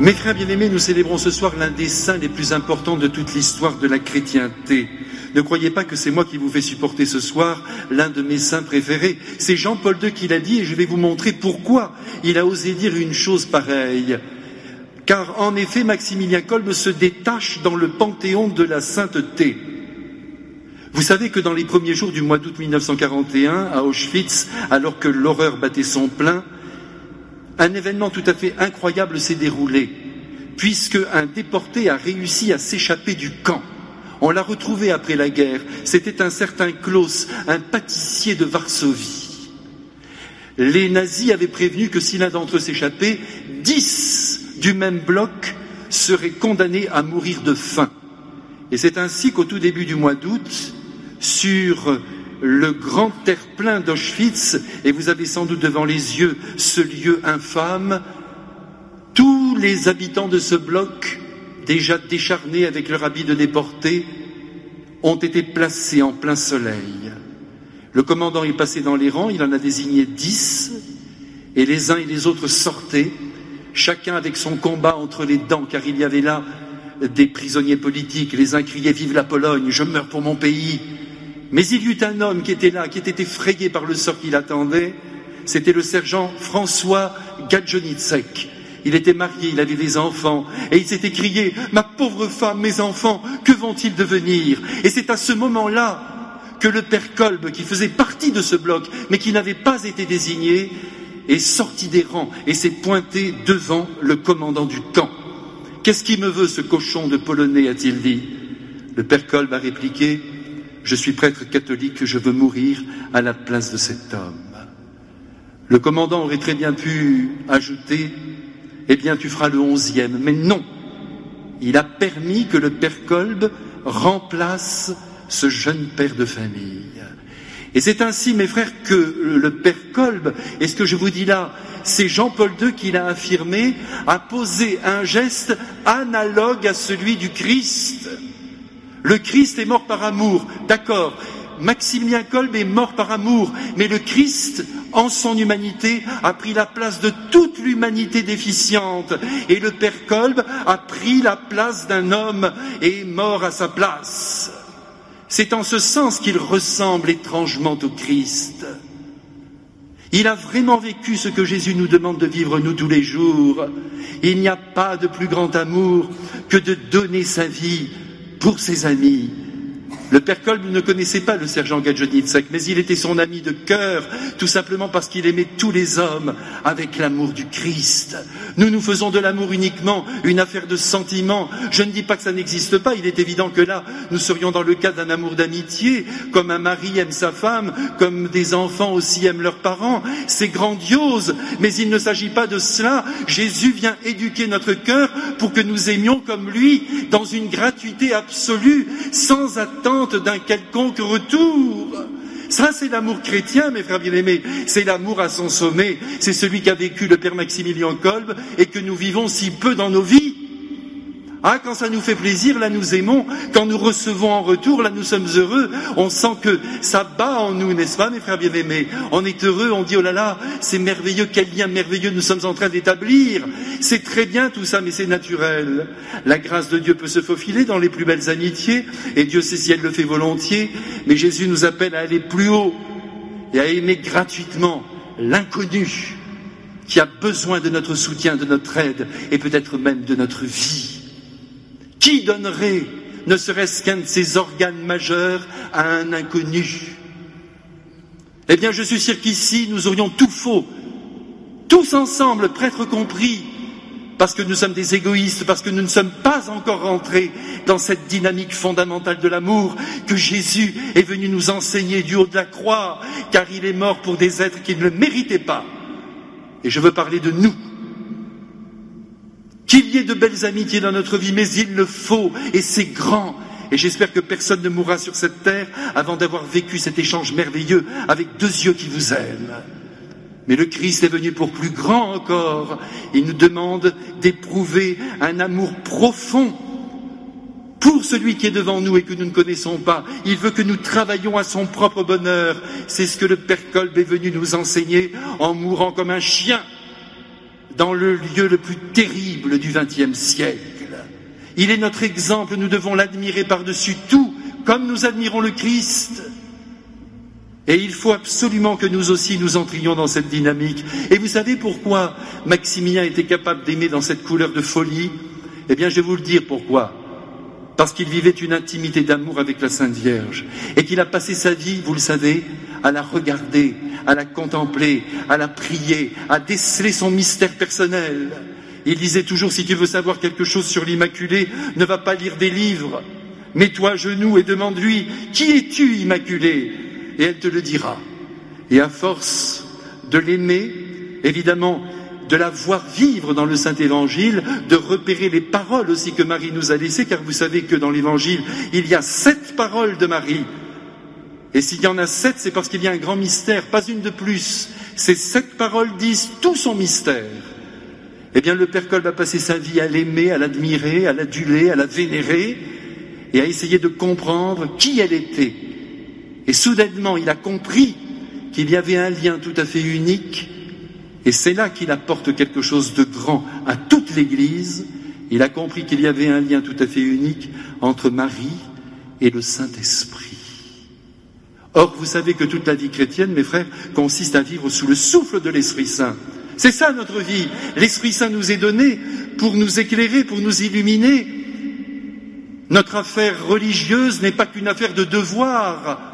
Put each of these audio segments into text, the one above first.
Mes frères bien-aimés, nous célébrons ce soir l'un des saints les plus importants de toute l'histoire de la chrétienté. Ne croyez pas que c'est moi qui vous fais supporter ce soir l'un de mes saints préférés. C'est Jean-Paul II qui l'a dit et je vais vous montrer pourquoi il a osé dire une chose pareille. Car en effet, Maximilien Kolbe se détache dans le panthéon de la sainteté. Vous savez que dans les premiers jours du mois d'août 1941, à Auschwitz, alors que l'horreur battait son plein, un événement tout à fait incroyable s'est déroulé, puisque un déporté a réussi à s'échapper du camp. On l'a retrouvé après la guerre. C'était un certain Klaus, un pâtissier de Varsovie. Les nazis avaient prévenu que si l'un d'entre eux s'échappait, 10 du même bloc seraient condamnés à mourir de faim. Et c'est ainsi qu'au tout début du mois d'août, sur le grand terre-plein d'Auschwitz, et vous avez sans doute devant les yeux ce lieu infâme, tous les habitants de ce bloc, déjà décharnés avec leur habit de déportés, ont été placés en plein soleil. Le commandant est passé dans les rangs, il en a désigné 10, et les uns et les autres sortaient, chacun avec son combat entre les dents, car il y avait là des prisonniers politiques. Les uns criaient « Vive la Pologne, je meurs pour mon pays !» Mais il y eut un homme qui était là, qui était effrayé par le sort qui l'attendait. C'était le sergent François Gadjonitsek. Il était marié, il avait des enfants, et il s'est écrié « Ma pauvre femme, mes enfants, que vont-ils devenir ?» Et c'est à ce moment-là que le père Kolbe, qui faisait partie de ce bloc, mais qui n'avait pas été désigné, est sorti des rangs et s'est pointé devant le commandant du camp. « Qu'est-ce qui me veut, ce cochon de Polonais ?» a-t-il dit. Le père Kolbe a répliqué « Je suis prêtre catholique, je veux mourir à la place de cet homme. » Le commandant aurait très bien pu ajouter « Eh bien, tu feras le 11e. » Mais non, il a permis que le père Kolbe remplace ce jeune père de famille. Et c'est ainsi, mes frères, que le père Kolbe, et ce que je vous dis là, c'est Jean-Paul II qui l'a affirmé, a posé un geste analogue à celui du Christ. Le Christ est mort par amour, d'accord. Maximilien Kolbe est mort par amour, mais le Christ, en son humanité, a pris la place de toute l'humanité déficiente. Et le père Kolbe a pris la place d'un homme et est mort à sa place. C'est en ce sens qu'il ressemble étrangement au Christ. Il a vraiment vécu ce que Jésus nous demande de vivre nous tous les jours. Il n'y a pas de plus grand amour que de donner sa vie pour ses amis. Le père Kolbe ne connaissait pas le sergent Gadjonitsek, mais il était son ami de cœur, tout simplement parce qu'il aimait tous les hommes avec l'amour du Christ. Nous faisons de l'amour uniquement une affaire de sentiment. Je ne dis pas que ça n'existe pas, il est évident que là, nous serions dans le cas d'un amour d'amitié, comme un mari aime sa femme, comme des enfants aussi aiment leurs parents. C'est grandiose, mais il ne s'agit pas de cela. Jésus vient éduquer notre cœur pour que nous aimions comme lui, dans une gratuité absolue, sans attendre d'un quelconque retour. Ça, c'est l'amour chrétien, mes frères bien-aimés. C'est l'amour à son sommet. C'est celui qu'a vécu le père Maximilien Kolbe et que nous vivons si peu dans nos vies. Ah, quand ça nous fait plaisir, là nous aimons. Quand nous recevons en retour, là nous sommes heureux. On sent que ça bat en nous, n'est-ce pas, mes frères bien-aimés? On est heureux, on dit, oh là là, c'est merveilleux, quel lien merveilleux nous sommes en train d'établir. C'est très bien tout ça, mais c'est naturel. La grâce de Dieu peut se faufiler dans les plus belles amitiés, et Dieu sait si elle le fait volontiers, mais Jésus nous appelle à aller plus haut et à aimer gratuitement l'inconnu qui a besoin de notre soutien, de notre aide, et peut-être même de notre vie. Qui donnerait, ne serait-ce qu'un de ses organes majeurs, à un inconnu? Eh bien, je suis sûr qu'ici, nous aurions tout faux, tous ensemble, prêtres compris, parce que nous sommes des égoïstes, parce que nous ne sommes pas encore rentrés dans cette dynamique fondamentale de l'amour que Jésus est venu nous enseigner du haut de la croix, car il est mort pour des êtres qui ne le méritaient pas. Et je veux parler de nous. Qu'il y ait de belles amitiés dans notre vie, mais il le faut, et c'est grand. Et j'espère que personne ne mourra sur cette terre avant d'avoir vécu cet échange merveilleux avec deux yeux qui vous aiment. Mais le Christ est venu pour plus grand encore. Il nous demande d'éprouver un amour profond pour celui qui est devant nous et que nous ne connaissons pas. Il veut que nous travaillions à son propre bonheur. C'est ce que le père Kolbe est venu nous enseigner en mourant comme un chien dans le lieu le plus terrible du XXe siècle. Il est notre exemple, nous devons l'admirer par-dessus tout, comme nous admirons le Christ. Et il faut absolument que nous aussi nous entrions dans cette dynamique. Et vous savez pourquoi Maximilien était capable d'aimer dans cette couleur de folie? Eh bien, je vais vous le dire pourquoi. Parce qu'il vivait une intimité d'amour avec la Sainte Vierge. Et qu'il a passé sa vie, vous le savez, à la regarder, à la contempler, à la prier, à déceler son mystère personnel. Il disait toujours, si tu veux savoir quelque chose sur l'Immaculée, ne va pas lire des livres. Mets-toi à genoux et demande-lui, qui es-tu, Immaculée? Et elle te le dira. Et à force de l'aimer, évidemment, de la voir vivre dans le Saint-Évangile, de repérer les paroles aussi que Marie nous a laissées, car vous savez que dans l'Évangile, il y a 7 paroles de Marie. Et s'il y en a 7, c'est parce qu'il y a un grand mystère, pas une de plus. Ces 7 paroles disent tout son mystère. Eh bien, le Père Kolb a passé sa vie à l'aimer, à l'admirer, à l'aduler, à la vénérer, et à essayer de comprendre qui elle était. Et soudainement, il a compris qu'il y avait un lien tout à fait unique, et c'est là qu'il apporte quelque chose de grand à toute l'Église. Il a compris qu'il y avait un lien tout à fait unique entre Marie et le Saint-Esprit. Or, vous savez que toute la vie chrétienne, mes frères, consiste à vivre sous le souffle de l'Esprit Saint. C'est ça notre vie. L'Esprit Saint nous est donné pour nous éclairer, pour nous illuminer. Notre affaire religieuse n'est pas qu'une affaire de devoir.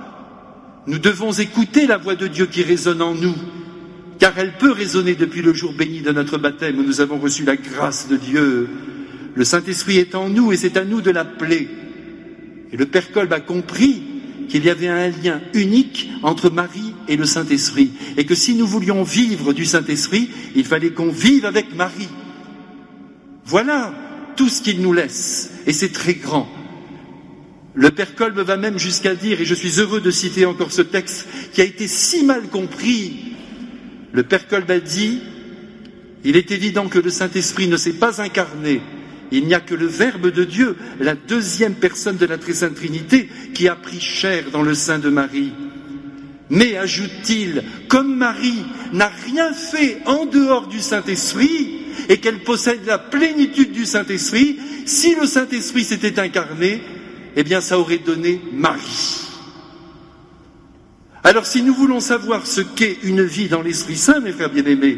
Nous devons écouter la voix de Dieu qui résonne en nous, car elle peut résonner depuis le jour béni de notre baptême où nous avons reçu la grâce de Dieu. Le Saint-Esprit est en nous et c'est à nous de l'appeler. Et le Père Kolb a compris qu'il y avait un lien unique entre Marie et le Saint-Esprit, et que si nous voulions vivre du Saint-Esprit, il fallait qu'on vive avec Marie. Voilà tout ce qu'il nous laisse, et c'est très grand. Le Père Kolb va même jusqu'à dire, et je suis heureux de citer encore ce texte qui a été si mal compris, le Père Kolb a dit, il est évident que le Saint-Esprit ne s'est pas incarné. Il n'y a que le Verbe de Dieu, la deuxième personne de la Très Sainte Trinité, qui a pris chair dans le sein de Marie. Mais, ajoute-t-il, comme Marie n'a rien fait en dehors du Saint-Esprit, et qu'elle possède la plénitude du Saint-Esprit, si le Saint-Esprit s'était incarné, eh bien ça aurait donné Marie. Alors si nous voulons savoir ce qu'est une vie dans l'Esprit Saint, mes frères bien-aimés,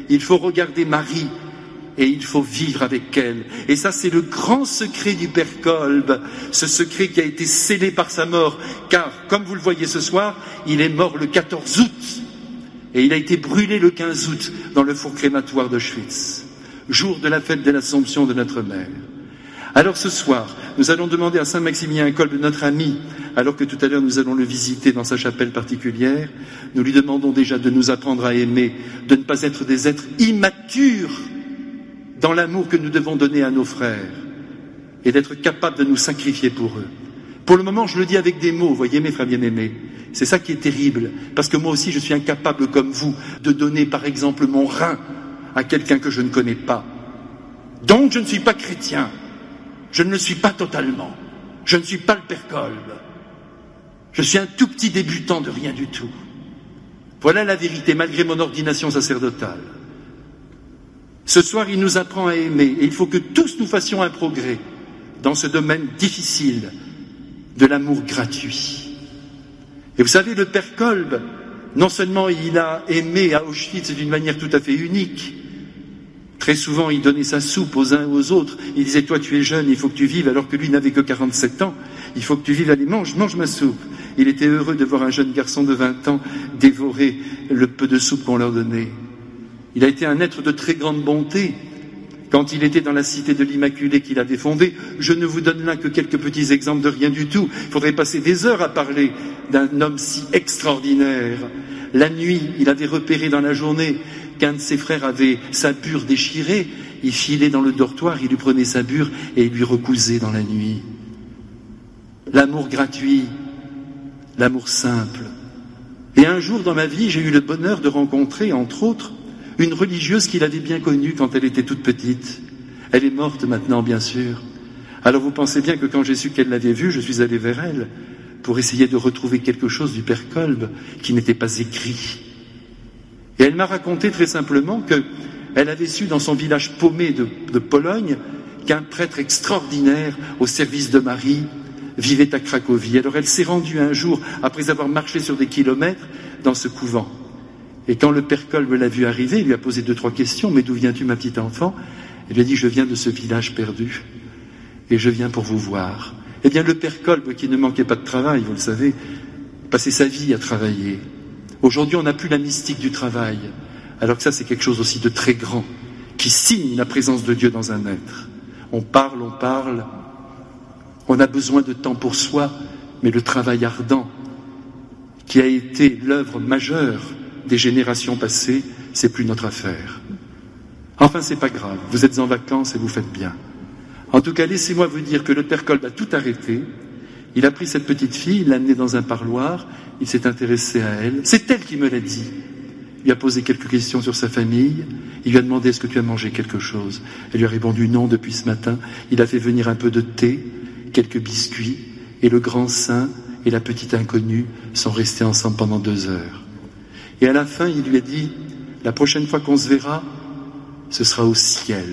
il faut regarder Marie, et il faut vivre avec elle. Et ça, c'est le grand secret du Père Kolb, ce secret qui a été scellé par sa mort, car, comme vous le voyez ce soir, il est mort le 14 août, et il a été brûlé le 15 août dans le four crématoire d'Auschwitz, jour de la fête de l'Assomption de notre Mère. Alors ce soir, nous allons demander à Saint Maximilien Kolb, notre ami, alors que tout à l'heure nous allons le visiter dans sa chapelle particulière, nous lui demandons déjà de nous apprendre à aimer, de ne pas être des êtres immatures dans l'amour que nous devons donner à nos frères, et d'être capables de nous sacrifier pour eux. Pour le moment, je le dis avec des mots, voyez mes frères bien-aimés, c'est ça qui est terrible, parce que moi aussi je suis incapable comme vous de donner par exemple mon rein à quelqu'un que je ne connais pas. Donc je ne suis pas chrétien, je ne le suis pas totalement, je ne suis pas le Père Kolb, je suis un tout petit débutant de rien du tout. Voilà la vérité, malgré mon ordination sacerdotale. Ce soir, il nous apprend à aimer, et il faut que tous nous fassions un progrès dans ce domaine difficile de l'amour gratuit. Et vous savez, le Père Kolb, non seulement il a aimé à Auschwitz d'une manière tout à fait unique, très souvent il donnait sa soupe aux uns et aux autres, il disait, toi tu es jeune, il faut que tu vives, alors que lui n'avait que 47 ans, il faut que tu vives, allez, mange ma soupe. Il était heureux de voir un jeune garçon de 20 ans dévorer le peu de soupe qu'on leur donnait. Il a été un être de très grande bonté. Quand il était dans la cité de l'Immaculée qu'il avait fondée, je ne vous donne là que quelques petits exemples de rien du tout. Il faudrait passer des heures à parler d'un homme si extraordinaire. La nuit, il avait repéré dans la journée qu'un de ses frères avait sa bure déchirée. Il filait dans le dortoir, il lui prenait sa bure et il lui recousait dans la nuit. L'amour gratuit, l'amour simple. Et un jour dans ma vie, j'ai eu le bonheur de rencontrer, entre autres, une religieuse qu'il avait bien connue quand elle était toute petite. Elle est morte maintenant, bien sûr. Alors vous pensez bien que quand j'ai su qu'elle l'avait vue, je suis allé vers elle pour essayer de retrouver quelque chose du Père Kolb qui n'était pas écrit. Et elle m'a raconté très simplement que Elle avait su dans son village paumé de Pologne qu'un prêtre extraordinaire au service de Marie vivait à Cracovie. Alors elle s'est rendue un jour, après avoir marché sur des kilomètres, dans ce couvent. Et quand le père Kolbe l'a vue arriver, il lui a posé 2-3 questions. « Mais d'où viens-tu, ma petite enfant ?» Elle lui a dit « Je viens de ce village perdu et je viens pour vous voir. » Eh bien, le père Kolbe, qui ne manquait pas de travail, vous le savez, passait sa vie à travailler. Aujourd'hui, on n'a plus la mystique du travail, alors que ça, c'est quelque chose aussi de très grand, qui signe la présence de Dieu dans un être. On parle, on a besoin de temps pour soi, mais le travail ardent, qui a été l'œuvre majeure des générations passées, c'est plus notre affaire. Enfin, c'est pas grave, vous êtes en vacances et vous faites bien. En tout cas, laissez-moi vous dire que le père Kolbe a tout arrêté. Il a pris cette petite fille, il l'a amenée dans un parloir, il s'est intéressé à elle. C'est elle qui me l'a dit. Il lui a posé quelques questions sur sa famille. Il lui a demandé « Est-ce que tu as mangé quelque chose ?» Elle lui a répondu « Non, depuis ce matin. » Il a fait venir un peu de thé, quelques biscuits, et le grand saint et la petite inconnue sont restés ensemble pendant 2 heures. Et à la fin, il lui a dit « La prochaine fois qu'on se verra, ce sera au ciel. »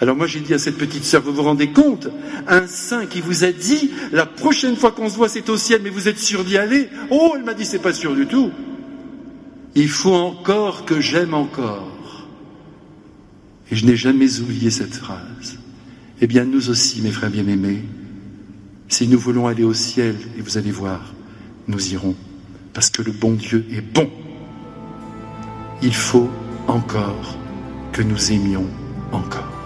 Alors moi j'ai dit à cette petite sœur, vous vous rendez compte, un saint qui vous a dit, la prochaine fois qu'on se voit c'est au ciel, mais vous êtes sûr d'y aller? Oh, elle m'a dit, c'est pas sûr du tout. Il faut encore que j'aime encore. Et je n'ai jamais oublié cette phrase. Eh bien nous aussi, mes frères bien-aimés, si nous voulons aller au ciel, et vous allez voir, nous irons, parce que le bon Dieu est bon. Il faut encore que nous aimions encore.